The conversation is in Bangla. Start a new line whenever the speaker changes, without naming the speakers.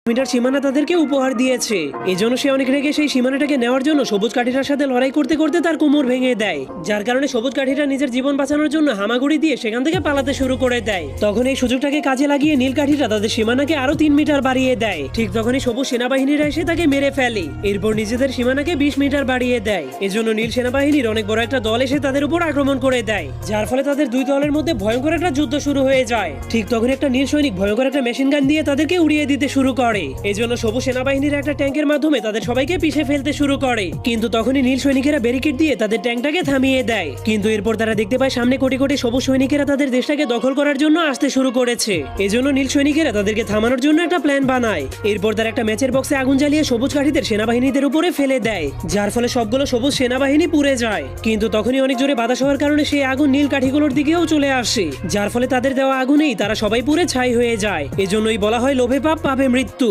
মিটার সীমানা তাদেরকে উপহার দিয়েছে। এজন্য সে অনেক রেগে সেই সীমানাটাকে নেওয়ার জন্য সবুজ কাঠিটার সাথে লড়াই করতে করতে তার কোমর ভেঙে দেয়, যার কারণে সবুজ কাঠিটা নিজের জীবন বাঁচানোর জন্য হামাগুড়ি দিয়ে সেখান থেকে পালাতে শুরু করে দেয়। তখন এই সুযোগটাকে কাজে লাগিয়ে নীল কাঠিটা তাদের সীমানাকে আরো 3 মিটার বাড়িয়ে দেয়। ঠিক তখনই সবুজ সেনাবাহিনীরা এসে তাকে মেরে ফেলে, এরপর নিজেদের সীমানাকে 20 মিটার বাড়িয়ে দেয়। এজন্য নীল সেনাবাহিনীর অনেক বড় একটা দল এসে তাদের উপর আক্রমণ করে দেয়, যার ফলে তাদের দুই দলের মধ্যে ভয়ঙ্কর একটা যুদ্ধ শুরু হয়ে যায়। ঠিক তখন একটা নীল সৈনিক ভয়ঙ্কর একটা মেশিন গান দিয়ে তাদেরকে উড়িয়ে দিতে শুরু করে। এজন্য সবুজ সেনাবাহিনীর একটা ট্যাঙ্কের মাধ্যমে তাদের সবাইকে পিষে ফেলতে শুরু করে, কিন্তু তখনই নীল সৈনিকেরা ব্যারিকেড দিয়ে তাদের ট্যাঙ্কটাকে থামিয়ে দেয়। কিন্তু এরপর তারা দেখতে পায় সামনে কোটি কোটি সবুজ সৈনিকেরা তাদের দেশটাকে দখল করার জন্য আসতে শুরু করেছে। এজন্য নীল সৈনিকেরা তাদেরকে থামানোর জন্য একটা প্ল্যান বানায়। এরপর তারা একটা ম্যাচের বক্সে আগুন জ্বালিয়ে সবুজ কাঠিদের সেনাবাহিনীদের উপরে ফেলে দেয়, যার ফলে সবগুলো সবুজ সেনাবাহিনী পুড়ে যায়। কিন্তু তখনই অনেক জোরে বাতাস হওয়ার কারণে সেই আগুন নীল কাঠিগুলোর দিকেও চলে আসে, যার ফলে তাদের দেওয়া আগুনেই তারা সবাই পুড়ে ছাই হয়ে যায়। এজন্যই বলা হয় লোভে পাপ, পাপে মৃত্যু।